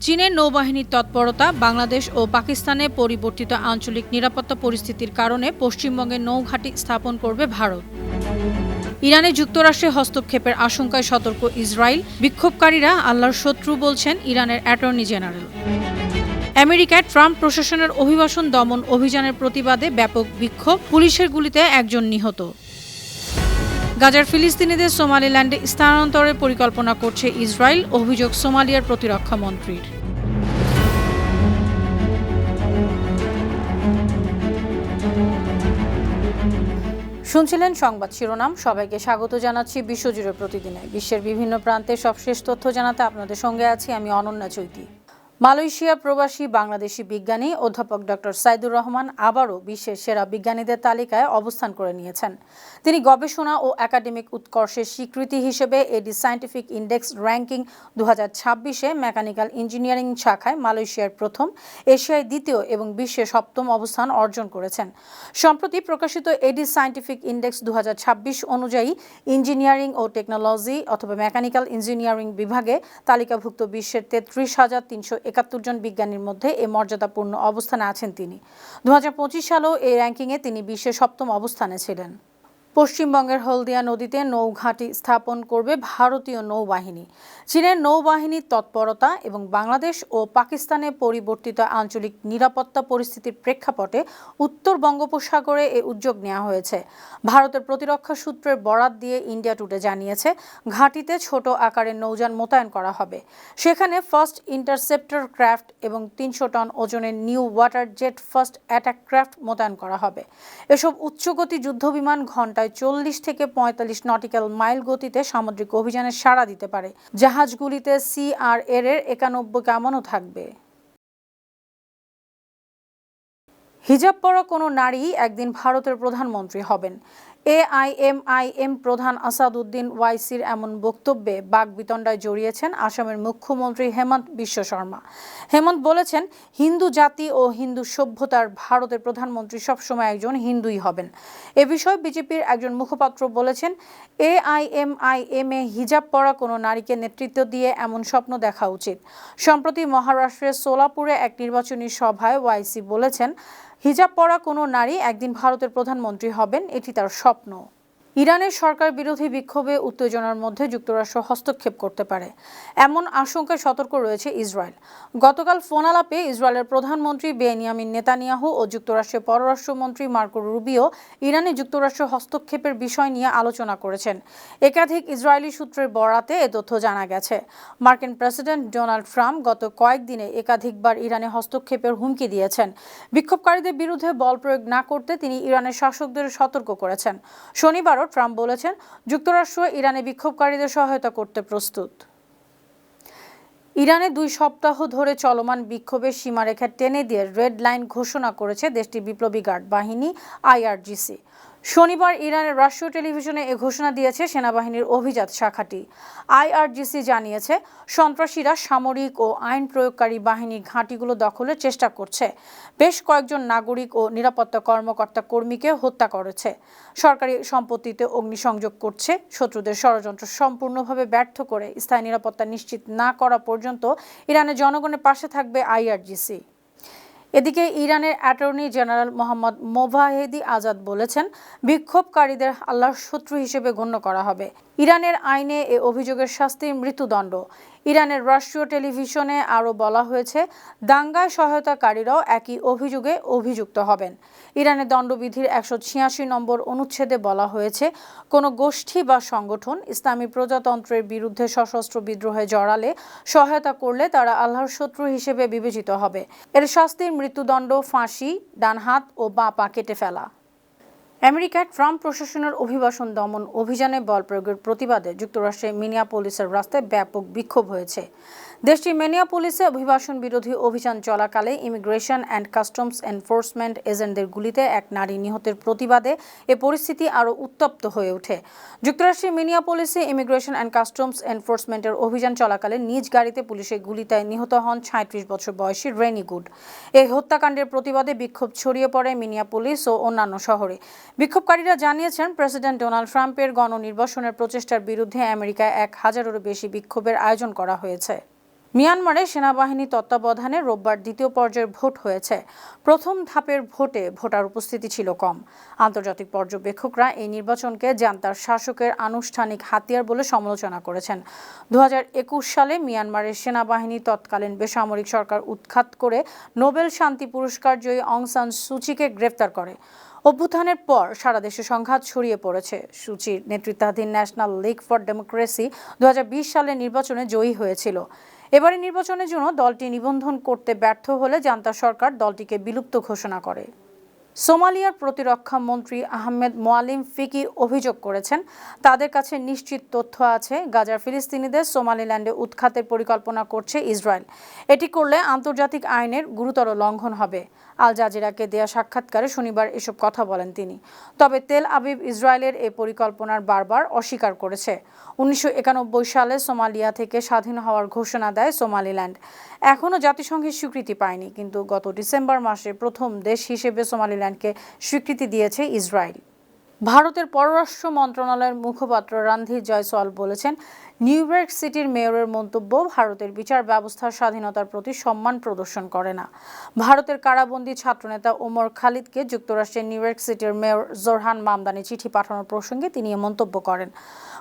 চীনের নৌবাহিনীর তৎপরতা বাংলাদেশ ও পাকিস্তানে পরিবর্তিত আঞ্চলিক নিরাপত্তা পরিস্থিতির কারণে পশ্চিমবঙ্গে নৌঘাঁটি স্থাপন করবে ভারত। ইরানে যুক্তরাষ্ট্রের হস্তক্ষেপের আশঙ্কায় সতর্ক ইসরায়েল, বিক্ষোভকারীরা আল্লাহর শত্রু বলছেন ইরানের অ্যাটর্নি জেনারেল। আমেরিকায় ট্রাম্প প্রশাসনের অভিবাসন দমন অভিযানের প্রতিবাদে ব্যাপক বিক্ষোভ, পুলিশের গুলিতে একজন নিহত। গাজার ফিলিস্তিনিদের সোমালিল্যান্ডে স্থানান্তরের পরিকল্পনা করছে ইসরায়েল, অভিযোগ সোমালিয়ার প্রতিরক্ষা মন্ত্রীর। শুনছিলেন সংবাদ শিরোনাম। সবাইকে স্বাগত জানাচ্ছি বিশ্বজুড়ে প্রতিদিনে বিশ্বের বিভিন্ন প্রান্তে সবশেষ তথ্য জানাতে আপনাদের সঙ্গে আছি আমি অনন্যা চৈতি। মালয়েশিয়া প্রবাসী বাংলাদেশি বিজ্ঞানী অধ্যাপক ডক্টর সাইদুর রহমান আবারও বিশ্বের সেরা বিজ্ঞানীদের তালিকায় অবস্থান করে নিয়েছেন। তিনি গবেষণা ও একাডেমিক উৎকর্ষের স্বীকৃতি হিসেবে এডি সায়েন্টিফিক ইন্ডেক্স র্যাঙ্কিং 2026-এ মেকানিক্যাল ইঞ্জিনিয়ারিং শাখায় মালয়েশিয়ার প্রথম, এশিয়ায় দ্বিতীয় এবং বিশ্বে সপ্তম অবস্থান অর্জন করেছেন। সম্প্রতি প্রকাশিত এডি সায়েন্টিফিক ইন্ডেক্স 2026 অনুযায়ী ইঞ্জিনিয়ারিং ও টেকনোলজি অথবা মেকানিক্যাল ইঞ্জিনিয়ারিং বিভাগে তালিকাভুক্ত বিশ্বের 33,371 জন বিজ্ঞানীর মধ্যে এ মর্যাদাপূর্ণ অবস্থানে আছেন তিনি। 2025 সালেও এই র্যাঙ্কিংয়ে তিনি বিশ্বের সপ্তম অবস্থানে ছিলেন। পশ্চিমবঙ্গের হলদিয়া নদীতে নৌঘাঁটি স্থাপন করবে ভারতীয় নৌবাহিনী। চীনের নৌবাহিনীর তৎপরতা এবং বাংলাদেশ ও পাকিস্তানে পরিবর্তিত আঞ্চলিক নিরাপত্তা পরিস্থিতির প্রেক্ষাপটে উত্তর বঙ্গোপসাগরে এ উদ্যোগ নেওয়া হয়েছে। ভারতের প্রতিরক্ষা সূত্রের বরাত দিয়ে ইন্ডিয়া টুডে জানিয়েছে, ঘাঁটিতে ছোট আকারের নৌযান মোতায়েন করা হবে। সেখানে ফার্স্ট ইন্টারসেপ্টর ক্রাফট এবং 300 টন ওজনের new water jet first attack craft মোতায়েন করা হবে। এসব উচ্চগতি যুদ্ধবিমান ঘণ্টায় 40 থেকে 45 নটিক্যাল মাইল গতিতে সামুদ্রিক অভিযানে সাড়া দিতে পারে। জাহাজগুলিতে CRR এর 91 কামানও থাকবে। হিজাব পরা কোনো নারী একদিন ভারতের প্রধানমন্ত্রী হবেন। AIMIM প্রধান আসাদউদ্দিন ওয়াইসির এমন বক্তব্যে বাকবিতণ্ডায় জড়িয়েছেন আসামের মুখ্যমন্ত্রী হেমন্ত বিশ্ব শর্মা। হেমন্ত বলেছেন, হিন্দু জাতি ও হিন্দু সভ্যতার ভারতের প্রধানমন্ত্রী সবসময় একজন হিন্দুই হবেন। এ বিষয়ে বিজেপির একজন মুখপাত্র বলেছেন, AIMIM এ হিজাব পরা কোনো নারীকে নেতৃত্ব দিয়ে এমন স্বপ্ন দেখা উচিত। সম্প্রতি মহারাষ্ট্রের সোলাপুরে এক নির্বাচনী সভায় ওয়াইসি বলেছেন, হিজাব পরা কোনো নারী একদিন ভারতের প্রধানমন্ত্রী হবেন, এটি তার স্বপ্ন। ইরানের সরকার বিরোধী বিক্ষোভে উত্তেজনার মধ্যে যুক্তরাষ্ট্র হস্তক্ষেপ করতে পারে এমন আশঙ্কায় সতর্ক রয়েছে ইসরায়েল। গতকাল ফোন আলাপে ইসরায়েলের প্রধানমন্ত্রী বেনিয়ামিন নেতানিয়াহু ও যুক্তরাষ্ট্রের পররাষ্ট্রমন্ত্রী মার্কো রুবিও ইরানে যুক্তরাষ্ট্র হস্তক্ষেপের বিষয় নিয়ে আলোচনা করেছেন। একাধিক ইসরায়েলি সূত্রের বরাতে এ তথ্য জানা গেছে। মার্কিন প্রেসিডেন্ট ডোনাল্ড ট্রাম্প গত কয়েকদিনে একাধিকবার ইরানে হস্তক্ষেপের হুমকি দিয়েছেন। বিক্ষোভকারীদের বিরুদ্ধে বল প্রয়োগ না করতে তিনি ইরানের শাসকদের সতর্ক করেছেন। শনিবারও ট্রাম্প বলেছেন, যুক্তরাষ্ট্র ইরানে বিক্ষোভকারীদের সহায়তা করতে প্রস্তুত। ইরানে 2 সপ্তাহ ধরে চলমান বিক্ষোভের সীমারেখা টেনে দিয়ে রেড লাইন ঘোষণা করেছে দেশটির বিপ্লবী গার্ড বাহিনী IRGC। শনিবার ইরানের রাষ্ট্রীয় টেলিভিশনে এ ঘোষণা দিয়েছে সেনাবাহিনীর অভিজাত শাখাটি। IRGC জানিয়েছে, সন্ত্রাসীরা সামরিক ও আইন প্রয়োগকারী বাহিনীর ঘাঁটিগুলো দখলের চেষ্টা করছে। বেশ কয়েকজন নাগরিক ও নিরাপত্তা কর্মকর্তা কর্মীকে হত্যা করেছে। সরকারি সম্পত্তিতে অগ্নিসংযোগ করছে। শত্রুদের ষড়যন্ত্র সম্পূর্ণভাবে ব্যর্থ করে স্থায়ী নিরাপত্তা নিশ্চিত না করা পর্যন্ত ইরানের জনগণের পাশে থাকবে IRGC। এদিকে ইরানের অ্যাটর্নি জেনারেল মোহাম্মদ মোভাহেদি আজাদ বলেছেন, বিক্ষোভকারীদের আল্লাহর শত্রু হিসেবে গণ্য করা হবে। ইরানের আইনে এ অভিযোগের শাস্তি মৃত্যুদণ্ড। ইরানের রাষ্ট্রীয় টেলিভিশনে আরও বলা হয়েছে, দাঙ্গায় সহায়তাকারীরাও একই অভিযোগে অভিযুক্ত হবেন। ইরানের দণ্ডবিধির 186 নম্বর অনুচ্ছেদে বলা হয়েছে, কোনো গোষ্ঠী বা সংগঠন ইসলামী প্রজাতন্ত্রের বিরুদ্ধে সশস্ত্র বিদ্রোহে জড়ালে সহায়তা করলে তারা আল্লাহর শত্রু হিসেবে বিবেচিত হবে। এর শাস্তির মৃত্যুদণ্ড, ফাঁসি, ডান হাত ও বাঁ পা কেটে ফেলা। আমেরিকায় ট্রাম্প প্রশাসনের অভিবাসন দমন অভিযানে বল প্রয়োগের প্রতিবাদে যুক্তরাষ্ট্রের মিনিয়াপোলিসের রাস্তায় ব্যাপক বিক্ষোভ হয়েছে। দেশটির মিনিয়াপোলিসে অভিবাসন বিরোধী অভিযান চলাকালে ইমিগ্রেশন অ্যান্ড কাস্টমস এনফোর্সমেন্ট এজেন্টদের গুলিতে এক নারী নিহতের প্রতিবাদে এ পরিস্থিতি আরও উত্তপ্ত হয়ে ওঠে। যুক্তরাষ্ট্রের মিনিয়াপোলিসে ইমিগ্রেশন অ্যান্ড কাস্টমস এনফোর্সমেন্টের অভিযান চলাকালে নিজ গাড়িতে পুলিশের গুলিতে নিহত হন 36 বছর বয়সী রেনি গুড। এই হত্যাকাণ্ডের প্রতিবাদে বিক্ষোভ ছড়িয়ে পড়ে মিনিয়াপোলিস ও অন্যান্য শহরে। বিক্ষোভকারীরা জানিয়েছেন, প্রেসিডেন্ট ডোনাল্ড ট্রাম্পের গণনির্বাসনের প্রচেষ্টার বিরুদ্ধে আমেরিকায় 1000-এরও বেশি বিক্ষোভের আয়োজন করা হয়েছে। মিয়ানমারে সেনাবাহিনী তত্ত্বাবধানে রোববার দ্বিতীয় পর্যায়ের ভোট হয়েছে। প্রথম ধাপের ভোটে ভোটার উপস্থিতি ছিল কম। আন্তর্জাতিক পর্যবেক্ষকরা এই নির্বাচনকে জান্তার শাসকের আনুষ্ঠানিক হাতিয়ার বলে সমালোচনা করেছেন। 2021 সালে মিয়ানমারের সেনাবাহিনী তৎকালীন বেসামরিক সরকার উৎখাত করে নোবেল শান্তি পুরস্কার জয়ী অং সান সুচিকে গ্রেফতার করে। অভ্যুত্থানের পর সারা দেশে সংঘাত ছড়িয়ে পড়েছে। সুচির নেতৃত্বাধীন ন্যাশনাল লিগ ফর ডেমোক্রেসি 2020 সালের নির্বাচনে জয়ী হয়েছিল। এবারের নির্বাচনের জন্য দলটি নিবন্ধন করতে ব্যর্থ হলে জান্তা সরকার দলটিকে বিলুপ্ত ঘোষণা করে। সোমালিয়ার প্রতিরক্ষা মন্ত্রী আহমেদ মোয়ালিম ফিকি অভিযোগ করেছেন, তাদের কাছে নিশ্চিত তথ্য আছে গাজার ফিলিস্তিনিদের সোমালিল্যান্ডে উৎখাতের পরিকল্পনা করছে ইসরায়েল। এটি করলে আন্তর্জাতিক আইনের গুরুতর লঙ্ঘন হবে। আল জাজিরাকে দেয়া সাক্ষাৎকারে শনিবার এসব কথা বলেন তিনি। তবে তেল আবিব ইসরায়েলের এই পরিকল্পনার বারবার অস্বীকার করেছে। 1991 সালে সোমালিয়া থেকে স্বাধীন হওয়ার ঘোষণা দেয় সোমালিল্যান্ড। এখনও জাতিসংঘের স্বীকৃতি পায়নি, কিন্তু গত ডিসেম্বর মাসে প্রথম দেশ হিসেবে সোমালিল্যান্ডকে স্বীকৃতি দিয়েছে ইসরায়েল। ভারতের পররাষ্ট্র মন্ত্রণালয়ের মুখপাত্র রণধীর জয়সওয়াল বলেছেন, নিউ ইয়র্ক সিটির মেয়রের মন্তব্য ভারতের বিচার ব্যবস্থার স্বাধীনতার প্রতি সম্মান প্রদর্শন করে না। ভারতের কারাবন্দী ছাত্রনেতা ওমর খালিদকে যুক্তরাষ্ট্রের নিউ ইয়র্ক সিটির মেয়র জোরহান মামদানি চিঠি পাঠানোর প্রসঙ্গে তিনি এ মন্তব্য করেন।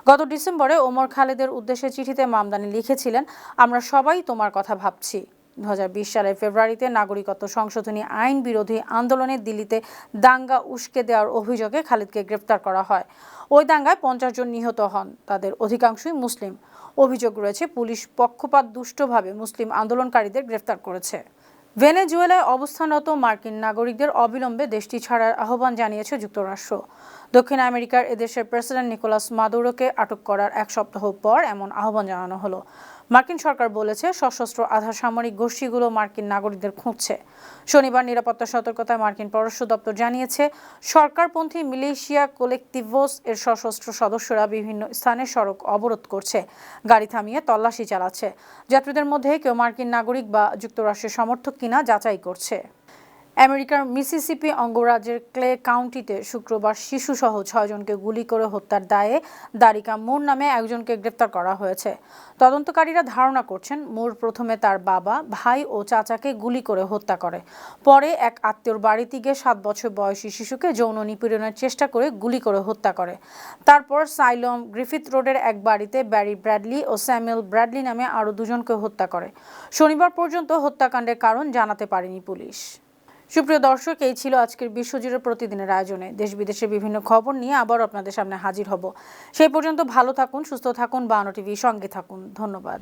গত ডিসেম্বরে ওমর খালিদের উদ্দেশ্যে চিঠিতে মামদানি লিখেছিলেন, আমরা সবাই তোমার কথা ভাবছি। 2020 সালের ফেব্রুয়ারিতে নাগরিকত্ব সংশোধনী আইন বিরোধী আন্দোলনে দিল্লিতে দাঙ্গা উস্কে দেওয়ার অভিযোগে খালিদকে গ্রেফতার করা হয়। ওই দাঙ্গায় 50 জন নিহত হন, তাদের অধিকাংশই মুসলিম। অভিযোগ রয়েছে পুলিশ পক্ষপাত দুষ্টভাবে মুসলিম আন্দোলনকারীদের গ্রেফতার করেছে। ভেনেজুয়েলায় অবস্থানরত মার্কিন নাগরিকদের অবিলম্বে দেশটি ছাড়ার আহ্বান জানিয়েছে যুক্তরাষ্ট্র। দক্ষিণ আমেরিকার এদেশের প্রেসিডেন্ট নিকোলাস মাদুরোকে আটক করার এক সপ্তাহ পর এমন আহ্বান জানানো হলো। মার্কিন সরকার বলেছে, সশস্ত্র আধা সামরিক গোষ্ঠীগুলো মার্কিন নাগরিকদের খুঁজছে। শনিবার নিরাপত্তা সতর্কতায় মার্কিন পররাষ্ট্র দপ্তর জানিয়েছে, সরকারপন্থী মিলিশিয়া কোলেকটিভোস এর সশস্ত্র সদস্যরা বিভিন্ন স্থানে সড়ক অবরোধ করছে, গাড়ি থামিয়ে তল্লাশি চালাচ্ছে। যাত্রীদের মধ্যে কেউ মার্কিন নাগরিক বা যুক্তরাষ্ট্রের সমর্থক কিনা যাচাই করছে। আমেরিকার মিসিসিপি অঙ্গরাজ্যের ক্লে কাউন্টিতে শুক্রবার শিশুসহ 6 জনকে গুলি করে হত্যার দায়ে দারিকা মুর নামে একজনকে গ্রেফতার করা হয়েছে। তদন্তকারীরা ধারণা করছেন, মুর প্রথমে তার বাবা, ভাই ও চাচাকে গুলি করে হত্যা করে। পরে এক আত্মীয়র বাড়িতে গিয়ে 7 বছর বয়সী শিশুকে যৌন নিপীড়নের চেষ্টা করে গুলি করে হত্যা করে। তারপর সাইলম গ্রিফিথ রোডের এক বাড়িতে ব্যারি ব্র্যাডলি ও স্যামুয়েল ব্র্যাডলি নামে আরও 2 জনকে হত্যা করে। শনিবার পর্যন্ত হত্যাকাণ্ডের কারণ জানাতে পারেনি পুলিশ। সুপ্রিয় দর্শক, এই ছিল আজকের বিশ্বজুড়ে প্রতিদিনের আয়োজনে। দেশ বিদেশের বিভিন্ন খবর নিয়ে আবার আপনাদের সামনে হাজির হব। সেই পর্যন্ত ভালো থাকুন, সুস্থ থাকুন, বায়ান্ন টিভির সঙ্গে থাকুন। ধন্যবাদ।